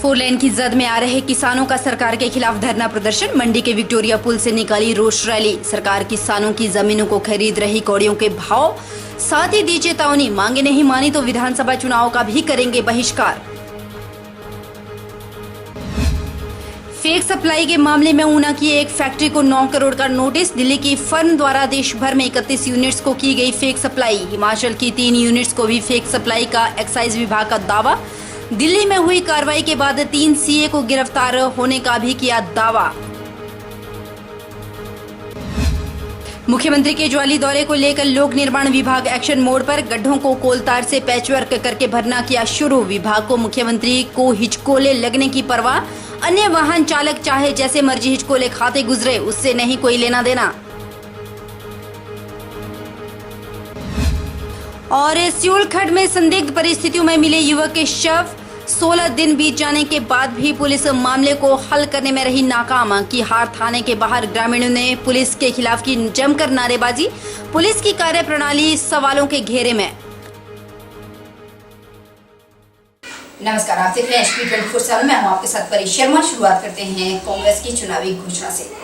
Four lane की जद में आ रहे किसानों का सरकार के खिलाफ धरना प्रदर्शन। मंडी के विक्टोरिया पुल से निकाली रोष रैली। सरकार किसानों की जमीनों को खरीद रही कौड़ियों के भाव, साथ ही दी चेतावनी, मांगे नहीं मानी तो विधानसभा चुनाव का भी करेंगे बहिष्कार। फेक सप्लाई के मामले में ऊना की एक फैक्ट्री को 9 करोड़ का नोटिस। दिल्ली की फर्म द्वारा देश भर में 31 यूनिट्स को की गई फेक सप्लाई। हिमाचल की 3 यूनिट्स को भी फेक सप्लाई का एक्साइज विभाग का दावा। दिल्ली में हुई कार्रवाई के बाद 3 सीए को गिरफ्तार होने का भी किया दावा। मुख्यमंत्री के ज्वाली दौरे को लेकर लोक निर्माण विभाग एक्शन मोड पर। गड्ढों को कोलतार से पैचवर्क करके भरना किया शुरू। विभाग को मुख्यमंत्री को हिचकोले लगने की परवाह। अन्य वाहन चालक चाहे जैसे मर्जी हिचकोले खाते गुजरे, उससे नहीं कोई लेना देना। और सियोल खड्ड में संदिग्ध परिस्थितियों में मिले युवक के शव। 16 दिन बीत जाने के बाद भी पुलिस मामले को हल करने में रही नाकाम। किहार थाने के बाहर ग्रामीणों ने पुलिस के खिलाफ की जमकर नारेबाजी। पुलिस की कार्यप्रणाली सवालों के घेरे में। नमस्कार, आप देख रहे हैं HP 24/7 में। हम आपके साथ परी शर्मा। शुरुआत करते हैं कांग्रेस की चुनावी घोषणा से।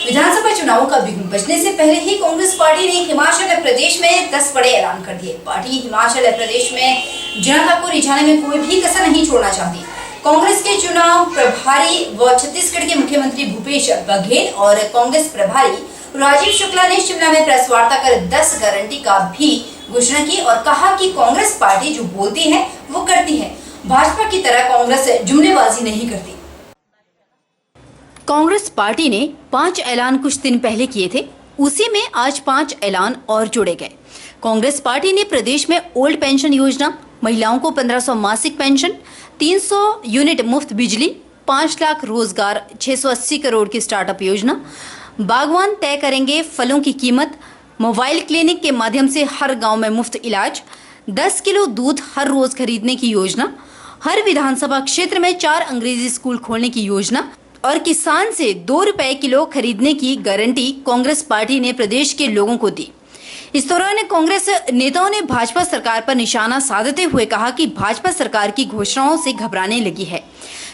विधानसभा चुनावों का बिगुल बजने से पहले ही कांग्रेस पार्टी ने हिमाचल प्रदेश में 10 बड़े ऐलान कर दिए। पार्टी हिमाचल प्रदेश में जनता को रिझाने में कोई भी कसर नहीं छोड़ना चाहती। कांग्रेस के चुनाव प्रभारी व छत्तीसगढ़ के मुख्यमंत्री भूपेश बघेल और कांग्रेस प्रभारी राजीव शुक्ला ने शिमला में प्रेस वार्ता कर 10 गारंटी का भी घोषणा की और कहा कि कांग्रेस पार्टी जो बोलती है वो करती है। भाजपा की तरह कांग्रेस जुमलेबाजी नहीं करती। कांग्रेस पार्टी ने 5 ऐलान कुछ दिन पहले किए थे, उसी में आज 5 ऐलान और जोड़े गए। कांग्रेस पार्टी ने प्रदेश में ओल्ड पेंशन योजना, महिलाओं को 1500 मासिक पेंशन, 300 यूनिट मुफ्त बिजली, 5 लाख रोजगार, 680 करोड़ की स्टार्टअप योजना, बागवान तय करेंगे फलों की कीमत, मोबाइल क्लिनिक के माध्यम से हर गांव में मुफ्त इलाज, 10 किलो दूध हर रोज खरीदने की योजना, हर विधानसभा क्षेत्र में 4 अंग्रेजी स्कूल खोलने की योजना और किसान से 2 रुपए किलो खरीदने की गारंटी कांग्रेस पार्टी ने प्रदेश के लोगों को दी। इस दौरान कांग्रेस नेताओं ने भाजपा सरकार पर निशाना साधते हुए कहा कि भाजपा सरकार की घोषणाओं से घबराने लगी है,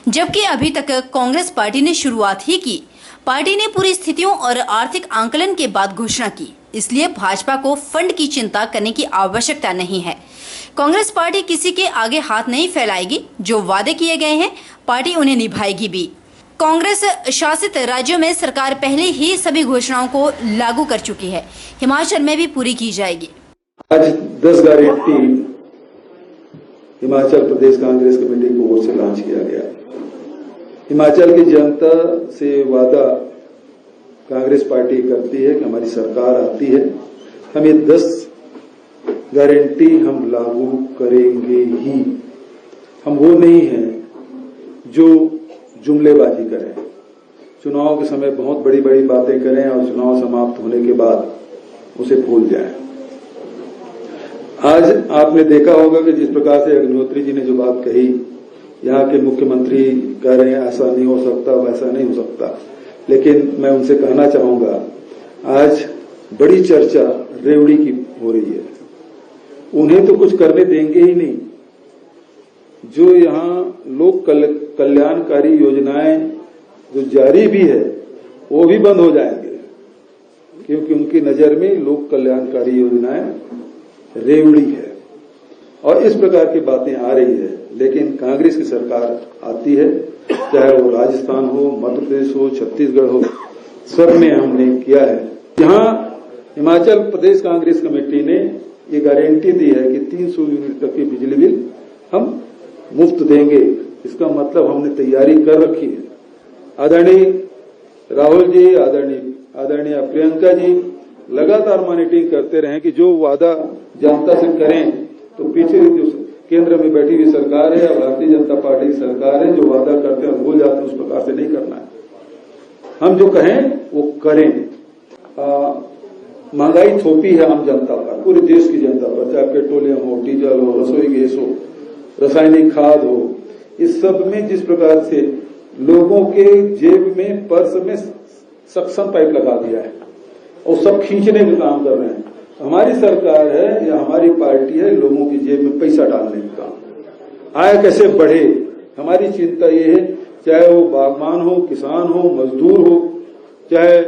जबकि अभी तक कांग्रेस पार्टी ने शुरुआत ही की। पार्टी ने पूरी स्थितियों और आर्थिक आंकलन के बाद घोषणा की, इसलिए भाजपा को फंड की चिंता करने की आवश्यकता नहीं है। कांग्रेस पार्टी किसी के आगे हाथ नहीं फैलाएगी। जो वादे किए गए हैं पार्टी उन्हें निभाएगी भी। कांग्रेस शासित राज्यों में सरकार पहले ही सभी घोषणाओं को लागू कर चुकी है, हिमाचल में भी पूरी की जाएगी। आज 10 गारंटी हिमाचल प्रदेश कांग्रेस कमेटी की ओर से लॉन्च किया गया। हिमाचल की जनता से वादा कांग्रेस पार्टी करती है कि हमारी सरकार आती है, हम ये 10 गारंटी हम लागू करेंगे ही। हम वो नहीं हैं जो जुमलेबाजी करें, चुनाव के समय बहुत बड़ी बड़ी बातें करें और चुनाव समाप्त होने के बाद उसे भूल जाएं। आज आपने देखा होगा कि जिस प्रकार से अग्निहोत्री जी ने जो बात कही, यहाँ के मुख्यमंत्री कह रहे हैं ऐसा नहीं हो सकता, वैसा नहीं हो सकता, लेकिन मैं उनसे कहना चाहूंगा आज बड़ी चर्चा रेवड़ी की हो रही है। उन्हें तो कुछ करने देंगे ही नहीं। जो यहाँ लोक कल्याणकारी योजनाएं जो जारी भी है वो भी बंद हो जाएंगे, क्योंकि उनकी नजर में लोक कल्याणकारी योजनाएं रेवड़ी है और इस प्रकार की बातें आ रही है। लेकिन कांग्रेस की सरकार आती है, चाहे वो राजस्थान हो, मध्य प्रदेश हो, छत्तीसगढ़ हो, सब में हमने किया है। यहाँ हिमाचल प्रदेश कांग्रेस कमेटी ने ये गारंटी दी है कि 300 यूनिट तक की बिजली बिल हम मुफ्त देंगे। इसका मतलब हमने तैयारी कर रखी है। आदरणीय राहुल जी, आदरणीय प्रियंका जी लगातार मॉनिटरिंग करते रहे कि जो वादा जनता से करें, तो पीछे जो केंद्र में बैठी हुई सरकार है, भारतीय जनता पार्टी की सरकार है, जो वादा करते हैं भूल जाते हैं, उस प्रकार से नहीं करना है। हम जो कहें वो करें। महंगाई थोपी है आम जनता पर, पूरे देश की जनता पर, चाहे पेट्रोलियम हो, डीजल हो, रसोई गैस हो, रासायनिक खाद हो, इस सब में जिस प्रकार से लोगों के जेब में, पर्स में सक्शन पाइप लगा दिया है और सब खींचने का काम कर रहे हैं। हमारी सरकार है या हमारी पार्टी है लोगों की जेब में पैसा डालने का काम। आय कैसे बढ़े, हमारी चिंता ये है, चाहे वो बागवान हो, किसान हो, मजदूर हो, चाहे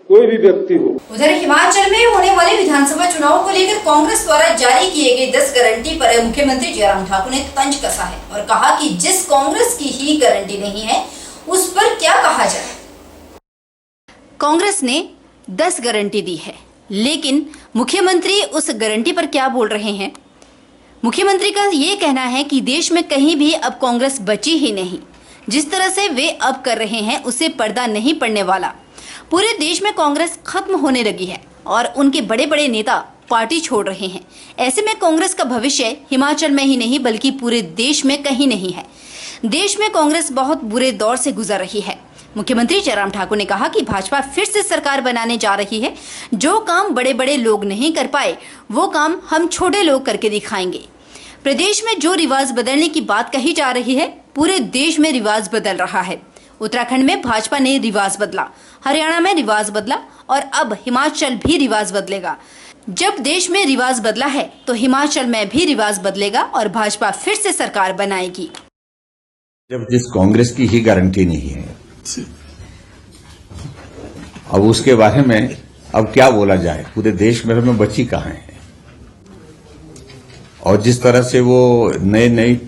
कोई भी व्यक्ति हो। उधर हिमाचल में होने वाले विधानसभा चुनाव को लेकर कांग्रेस द्वारा जारी किए गए 10 गारंटी पर मुख्यमंत्री जयराम ठाकुर ने तंज कसा है और कहा कि जिस कांग्रेस की ही गारंटी नहीं है उस पर क्या कहा जाए। कांग्रेस ने 10 गारंटी दी है, लेकिन मुख्यमंत्री उस गारंटी पर क्या बोल रहे हैं। मुख्यमंत्री का ये कहना है कि देश में कहीं भी अब कांग्रेस बची ही नहीं। जिस तरह से वे अब कर रहे हैं उससे पर्दा नहीं पड़ने वाला। पूरे देश में कांग्रेस खत्म होने लगी है और उनके बड़े बड़े नेता पार्टी छोड़ रहे हैं। ऐसे में कांग्रेस का भविष्य हिमाचल में ही नहीं बल्कि पूरे देश में कहीं नहीं है। देश में कांग्रेस बहुत बुरे दौर से गुजर रही है। मुख्यमंत्री जयराम ठाकुर ने कहा कि भाजपा फिर से सरकार बनाने जा रही है। जो काम बड़े बड़े लोग नहीं कर पाए वो काम हम छोटे लोग करके दिखाएंगे। प्रदेश में जो रिवाज बदलने की बात कही जा रही है, पूरे देश में रिवाज बदल रहा है। उत्तराखंड में भाजपा ने रिवाज बदला, हरियाणा में रिवाज बदला और अब हिमाचल भी रिवाज बदलेगा। जब देश में रिवाज बदला है तो हिमाचल में भी रिवाज बदलेगा और भाजपा फिर से सरकार बनाएगी। जब जिस कांग्रेस की ही गारंटी नहीं है, अब उसके बारे में अब क्या बोला जाए। पूरे देश भर में बची कहां है और जिस तरह से वो नई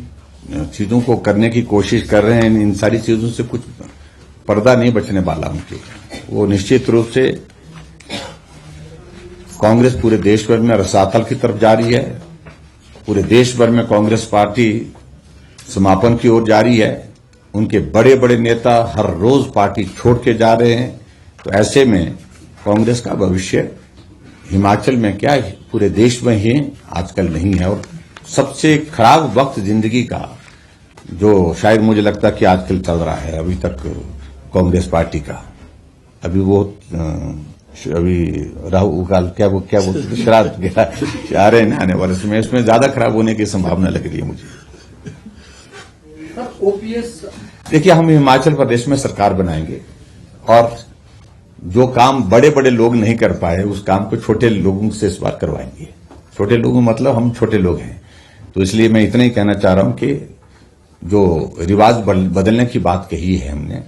चीजों को करने की कोशिश कर रहे हैं, इन सारी चीजों से कुछ पर्दा नहीं बचने वाला उनके। वो निश्चित रूप से कांग्रेस पूरे देश भर में रसातल की तरफ जा रही है। पूरे देश भर में कांग्रेस पार्टी समापन की ओर जा रही है। उनके बड़े बड़े नेता हर रोज पार्टी छोड़ के जा रहे हैं। तो ऐसे में कांग्रेस का भविष्य हिमाचल में क्या है, पूरे देश में ही आजकल नहीं है। और सबसे खराब वक्त जिंदगी का जो शायद मुझे लगता है कि आजकल चल रहा है अभी तक कांग्रेस पार्टी का, अभी वो अभी राहु काल क्या बोलते श्राद्ध आ रहे हैं आने वाले समय, उसमें ज्यादा खराब होने की संभावना लग रही है मुझे। ओपीएस देखिए, हम हिमाचल प्रदेश में सरकार बनाएंगे और जो काम बड़े बड़े लोग नहीं कर पाए उस काम को छोटे लोगों से इस बार करवाएंगे। छोटे लोग मतलब हम छोटे लोग हैं। तो इसलिए मैं इतना ही कहना चाह रहा हूं कि जो रिवाज बदलने की बात कही है हमने,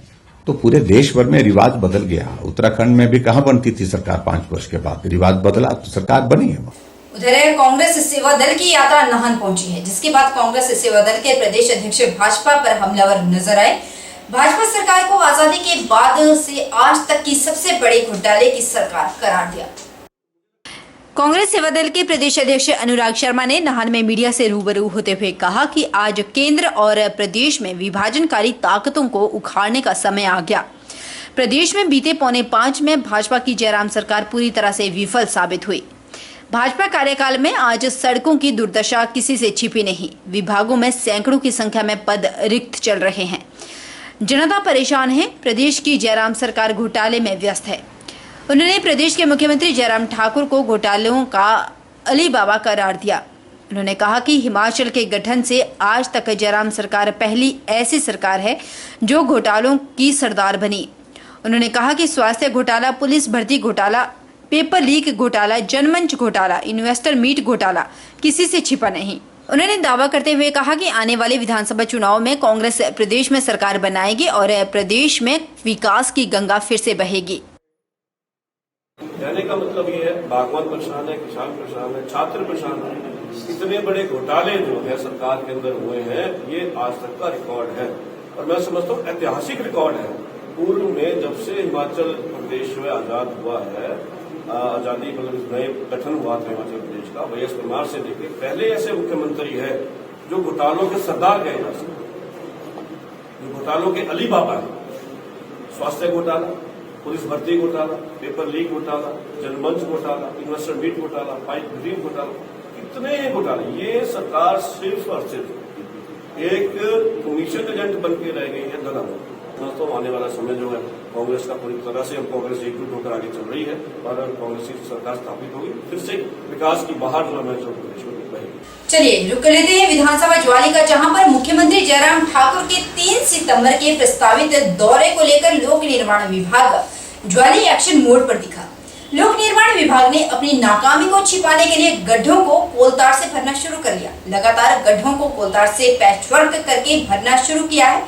तो पूरे देश भर में रिवाज बदल गया। उत्तराखंड में भी कहां बनती थी सरकार 5 वर्ष के बाद, रिवाज बदला तो सरकार बनी है। उधर कांग्रेस सेवा दल की यात्रा नाहन पहुंची है, जिसके बाद कांग्रेस सेवा दल के प्रदेश अध्यक्ष भाजपा पर हमलावर नजर आए। भाजपा सरकार को आजादी के बाद से आज तक की सबसे बड़े घोटाले की सरकार करार दिया। कांग्रेस सेवा दल के प्रदेश अध्यक्ष अनुराग शर्मा ने नाहन में मीडिया से रूबरू होते हुए कहा कि आज केंद्र और प्रदेश में विभाजनकारी ताकतों को उखाड़ने का समय आ गया। प्रदेश में बीते 4.5 में भाजपा की जयराम सरकार पूरी तरह से विफल साबित हुई। भाजपा कार्यकाल में आज सड़कों की दुर्दशा किसी से छिपी नहीं। विभागों में सैकड़ों की संख्या में पद रिक्त चल रहे हैं। जनता परेशान है। प्रदेश की जयराम सरकार घोटाले में व्यस्त है। उन्होंने प्रदेश के मुख्यमंत्री जयराम ठाकुर को घोटालों का अली बाबा करार दिया। उन्होंने कहा कि हिमाचल के गठन से आज तक जयराम सरकार पहली ऐसी सरकार है जो घोटालों की सरदार बनी। उन्होंने कहा कि स्वास्थ्य घोटाला, पुलिस भर्ती घोटाला, पेपर लीक घोटाला, जनमंच घोटाला, इन्वेस्टर मीट घोटाला किसी से छिपा नहीं। उन्होंने दावा करते हुए कहा कि आने वाले विधानसभा चुनाव में कांग्रेस प्रदेश में सरकार बनाएगी और प्रदेश में विकास की गंगा फिर से बहेगी। कहने का मतलब ये है, बागवान परेशान है, किसान परेशान है, छात्र परेशान है। इतने बड़े घोटाले जो है सरकार के अंदर हुए हैं, ये आज तक का रिकॉर्ड है और मैं समझता हूँ ऐतिहासिक रिकॉर्ड है। पूर्व में जब से हिमाचल प्रदेश में आजाद हुआ है, आजादी मतलब नए गठन हुआ था हिमाचल प्रदेश का, वाईएस परमार से लेकर पहले ऐसे मुख्यमंत्री है जो घोटालों के सरदार कहे जा सकते, जो घोटालों के अली बाबा है। स्वास्थ्य घोटाला, पुलिस भर्ती घोटाला, पेपर लीक घोटाला, जनमंच घोटाला, इन्वेस्टर मीट घोटाला, पाइप ड्रीम घोटाला, कितने घोटाले। ये सरकार सिर्फ और सिर्फ एक कमीशन एजेंट बन के रह गई है धनाधन। दोस्तों, आने वाला समय जो है कांग्रेस का पूरी तरह से, हम कांग्रेस एकजुट होकर आगे चल रही है और कांग्रेस की सरकार स्थापित होगी, फिर से विकास की बहार जो है प्रदेश में बहेगी। चलिए रुक लेते हैं विधानसभा ज्वाली का, जहां पर मुख्यमंत्री जयराम ठाकुर के 3 सितंबर के प्रस्तावित दौरे को लेकर लोक निर्माण विभाग ज्वाली एक्शन मोड पर दिखा। लोक निर्माण विभाग ने अपनी नाकामी को छिपाने के लिए गड्ढों को कोलतार से भरना शुरू कर लिया। लगातार गड्ढों को कोलतार से पैचवर्क करके भरना शुरू किया है।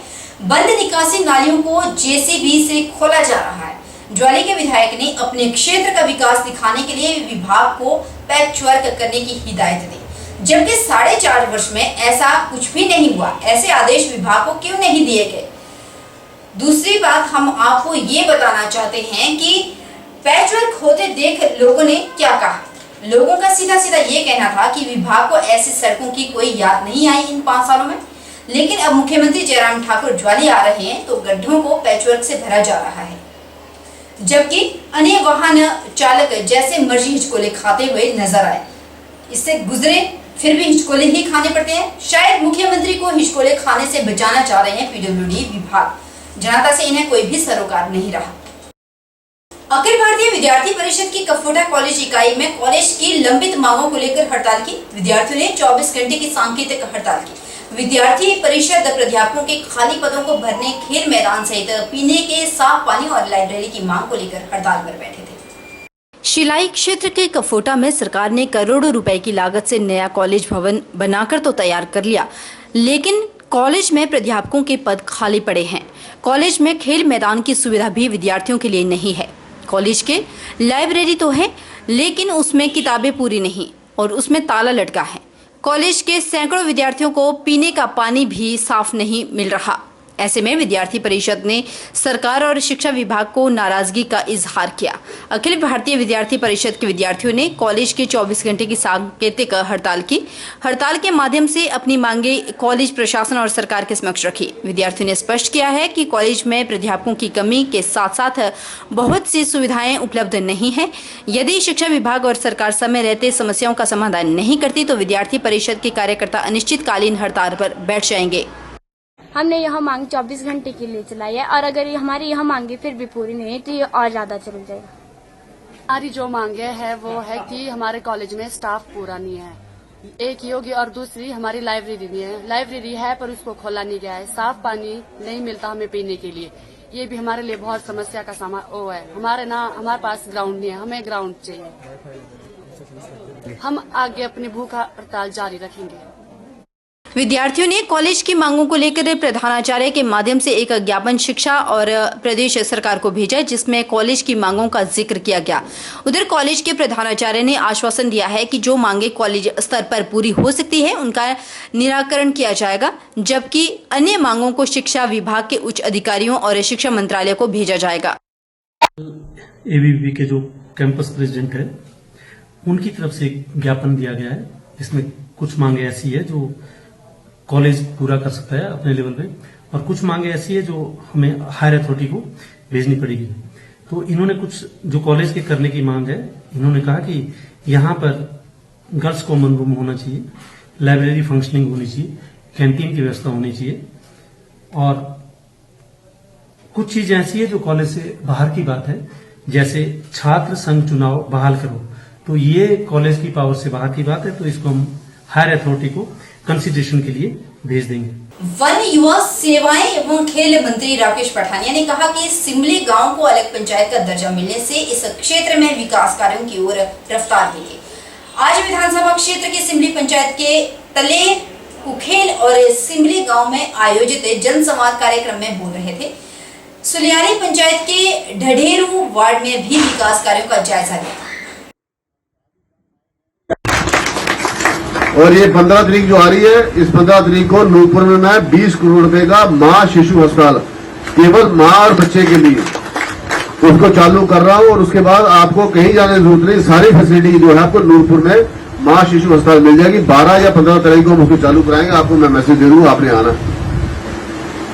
बंद निकासी नालियों को जेसीबी से खोला जा रहा है। ज्वाली के विधायक ने अपने क्षेत्र का विकास दिखाने के लिए विभाग को पैचवर्क करने की हिदायत दी, जबकि 4.5 वर्ष में ऐसा कुछ भी नहीं हुआ। ऐसे आदेश विभाग को क्यों नहीं दिए गए? दूसरी बात हम आपको ये बताना चाहते हैं कि पैचवर्क होते देख लोगों ने क्या कहा। लोगों का सीधा सीधा ये कहना था कि विभाग को ऐसी सड़कों की कोई याद नहीं आई इन 5 सालों में, लेकिन अब मुख्यमंत्री जयराम ठाकुर ज्वाली आ रहे हैं तो गड्ढों को पैचवर्क से भरा जा रहा है, जबकि अन्य वाहन चालक जैसे मर्जी हिचकोले खाते हुए नजर आए। इससे गुजरे फिर भी हिचकोले ही खाने पड़ते हैं। शायद मुख्यमंत्री को हिचकोले खाने से बचाना चाह रहे हैं पीडब्ल्यूडी विभाग। जनता से इन्हें कोई भी सरोकार नहीं रहा। अखिल भारतीय विद्यार्थी परिषद की कफोटा कॉलेज इकाई में कॉलेज की लंबित मांगों को लेकर हड़ताल की। विद्यार्थियों ने 24 घंटे की सांकेतिक हड़ताल की। विद्यार्थी परिषद प्राध्यापकों के खाली पदों को भरने, खेल मैदान सहित पीने के साफ पानी और लाइब्रेरी की मांग को लेकर हड़ताल पर बैठे थे। शिलाई क्षेत्र के कफोटा में सरकार ने करोड़ों रुपए की लागत से नया कॉलेज भवन बनाकर तो तैयार कर लिया, लेकिन कॉलेज में प्राध्यापकों के पद खाली पड़े हैं। कॉलेज में खेल मैदान की सुविधा भी विद्यार्थियों के लिए नहीं है। कॉलेज के लाइब्रेरी तो है, लेकिन उसमें किताबें पूरी नहीं और उसमें ताला लटका है। कॉलेज के सैकड़ों विद्यार्थियों को पीने का पानी भी साफ नहीं मिल रहा। ऐसे में विद्यार्थी परिषद ने सरकार और शिक्षा विभाग को नाराजगी का इजहार किया। अखिल भारतीय विद्यार्थी परिषद के विद्यार्थियों ने कॉलेज के 24 घंटे की सांकेतिक हड़ताल की। हड़ताल के माध्यम से अपनी मांगे कॉलेज प्रशासन और सरकार के समक्ष रखी। विद्यार्थियों ने स्पष्ट किया है कि कॉलेज में प्राध्यापकों की कमी के साथ साथ बहुत सी सुविधाएं उपलब्ध नहीं है। यदि शिक्षा विभाग और सरकार समय रहते समस्याओं का समाधान नहीं करती तो विद्यार्थी परिषद के कार्यकर्ता अनिश्चितकालीन हड़ताल पर बैठ जाएंगे। हमने यह मांग 24 घंटे के लिए चलाई है और अगर हमारी यह मांगे फिर भी पूरी नहीं तो ये और ज्यादा चल जाएगा। हमारी जो मांगे है वो है कि हमारे कॉलेज में स्टाफ पूरा नहीं है, एक ही होगी, और दूसरी हमारी लाइब्रेरी नहीं है। लाइब्रेरी है पर उसको खोला नहीं गया है। साफ पानी नहीं मिलता हमें पीने के लिए, ये भी हमारे लिए बहुत समस्या का वो है। हमारे पास ग्राउंड नहीं है, हमें ग्राउंड चाहिए। हम आगे अपनी भूख हड़ताल जारी रखेंगे। विद्यार्थियों ने कॉलेज की मांगों को लेकर प्रधानाचार्य के माध्यम से एक ज्ञापन शिक्षा और प्रदेश सरकार को भेजा, जिसमें कॉलेज की मांगों का जिक्र किया गया। उधर कॉलेज के प्रधानाचार्य ने आश्वासन दिया है कि जो मांगे कॉलेज स्तर पर पूरी हो सकती है उनका निराकरण किया जाएगा, जबकि अन्य मांगों को शिक्षा विभाग के उच्च अधिकारियों और शिक्षा मंत्रालय को भेजा जाएगा। एबीवीपी के जो कैंपस प्रेसिडेंट है उनकी तरफ से ज्ञापन दिया गया है। इसमें कुछ मांगे ऐसी है जो कॉलेज पूरा कर सकता है अपने लेवल पे, और कुछ मांगे ऐसी है जो हमें हायर अथॉरिटी को भेजनी पड़ेगी। तो इन्होंने कुछ जो कॉलेज के करने की मांग है, इन्होंने कहा कि यहाँ पर गर्ल्स कॉमन रूम होना चाहिए, लाइब्रेरी फंक्शनिंग होनी चाहिए, कैंटीन की व्यवस्था होनी चाहिए, और कुछ चीज ऐसी है जो कॉलेज से बाहर की बात है, जैसे छात्र संघ चुनाव बहाल करो। तो ये कॉलेज की पावर से बाहर की बात है, तो इसको हम हायर अथॉरिटी को कंसिडरेशन के लिए भेज देंगे। वन, युवा सेवाएं एवं खेल मंत्री राकेश पठानिया ने कहा कि सिमली गांव को अलग पंचायत का दर्जा मिलने से इस क्षेत्र में विकास कार्यों की ओर रफ्तार मिली। आज विधानसभा क्षेत्र की सिमली पंचायत के तले कुखेल और सिमली गांव में आयोजित जनसंवाद कार्यक्रम में बोल रहे थे। सुलियारी पंचायत के ढढेरू वार्ड में भी विकास कार्यों का जायजा लिया। और ये 15 तारीख जो आ रही है, इस 15 तारीख को नूरपुर में मैं 20 करोड़ रुपए का मां शिशु अस्पताल केवल मां और बच्चे के लिए उसको चालू कर रहा हूं। और उसके बाद आपको कहीं जाने की जरूरत नहीं, सारी फैसिलिटी जो है आपको नूरपुर में मां शिशु अस्पताल मिल जाएगी। 12 या 15 तारीख को हम उसको चालू कराएंगे। आपको मैं मैसेज दे दूंगा, आपने आना,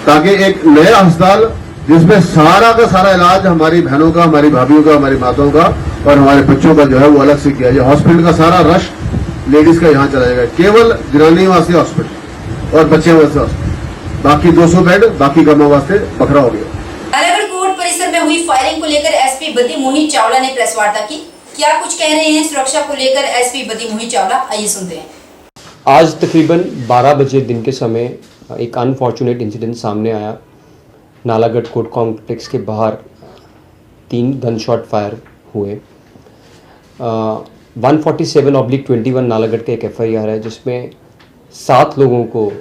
ताकि एक नया अस्पताल जिसमें सारा का सारा इलाज हमारी बहनों का, हमारी भाभीयों का, हमारी माताओं का और हमारे बच्चों का जो है वो अलग से किया जाए। हॉस्पिटल का सारा रश लेडीज का यहाँ चला जाएगा, केवल जनानी वास्ते हॉस्पिटल और बच्चे वास्ते हॉस्पिटल, बाकी 200 बेड बाकी कामों वास्ते बखरा हो गया। नालागढ़ कोर्ट परिसर में हुई फायरिंग को लेकर एसपी बद्दी मोहित चावला ने प्रेस वार्ता की। क्या कुछ कह रहे हैं सुरक्षा को लेकर एसपी बद्दी मोहित चावला, आइए सुनते हैं। आज तकरीबन 12 बजे दिन के समय एक अनफॉर्चुनेट इंसिडेंट सामने आया। नालागढ़ कोर्ट कॉम्प्लेक्स के बाहर 3 गन शॉट फायर हुए। 147/21 नालागढ़ का एक FIR है जिसमें 7 लोगों को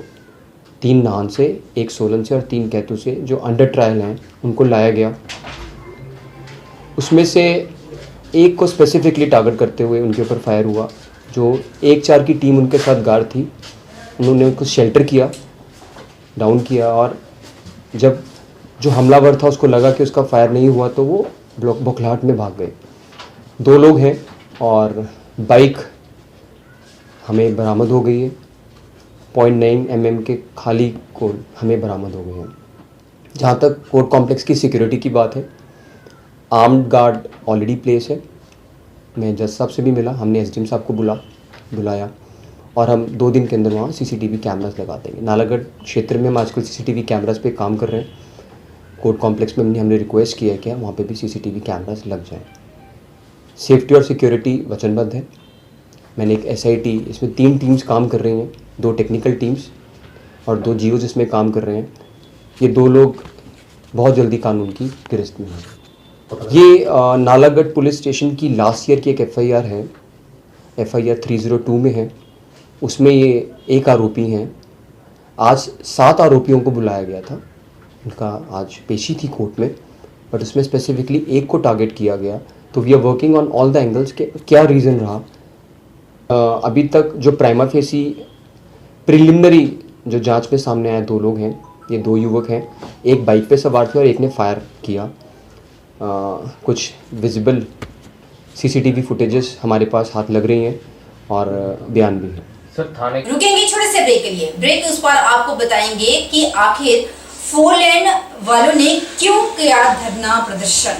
3 नाहन से, 1 सोलन से और 3 कैथू से जो अंडर ट्रायल हैं उनको लाया गया। उसमें से एक को स्पेसिफिकली टारगेट करते हुए उनके ऊपर फायर हुआ। जो 1-4 की टीम उनके साथ गार्ड थी, उन्होंने उनको शेल्टर किया, डाउन किया, और जब जो हमलावर था उसको लगा कि उसका फायर नहीं हुआ तो वो बौखलाहट में भाग गए। 2 लोग हैं और बाइक हमें बरामद हो गई है। 0.9 mm के खाली कोड हमें बरामद हो गए हैं। जहाँ तक कोर्ट कॉम्प्लेक्स की सिक्योरिटी की बात है, आर्म्ड गार्ड ऑलरेडी प्लेस है। मैं जज साहब से भी मिला, हमने SDM साहब को बुलाया और हम 2 दिन के अंदर वहाँ CCTV कैमरास लगा देंगे। नालागढ़ क्षेत्र में हम आजकल CCTV कैमरास पे काम कर रहे हैं। कोर्ट कॉम्प्लेक्स में हमने रिक्वेस्ट किया है कि वहाँ पे भी CCTV कैमरास लग जाएं। सेफ्टी और सिक्योरिटी वचनबद्ध है। मैंने एक SIT, इसमें 3 टीम्स काम कर रही हैं, 2 टेक्निकल टीम्स और 2 GOs इसमें काम कर रहे हैं। ये 2 लोग बहुत जल्दी कानून की गिरफ्त में हैं। ये नालागढ़ पुलिस स्टेशन की लास्ट ईयर की एक FIR है, FIR 302 में है। उसमें ये 1 आरोपी हैं। आज 7 आरोपियों को बुलाया गया था, उनका आज पेशी थी कोर्ट में, बट उसमें स्पेसिफिकली 1 को टारगेट किया गया। तो we are working on all the angles के क्या रीज़न रहा। अभी तक जो प्राइमा फेसी प्रिलिमिनरी जो जांच में सामने आया 2 लोग हैं, ये 2 युवक हैं। एक बाइक पे सवार थे और एक ने फायर किया। कुछ विजिबल CCTV फुटेजेस हमारे पास हाथ लग रही हैं और बयान भी है। सर थाने रुकेंगे छोटे से ब्रेक के लिए। ब्रेक उस पर आपको बताएंगे कि आखिर 4 लेन वालों ने क्यों किया धरना प्रदर्शन।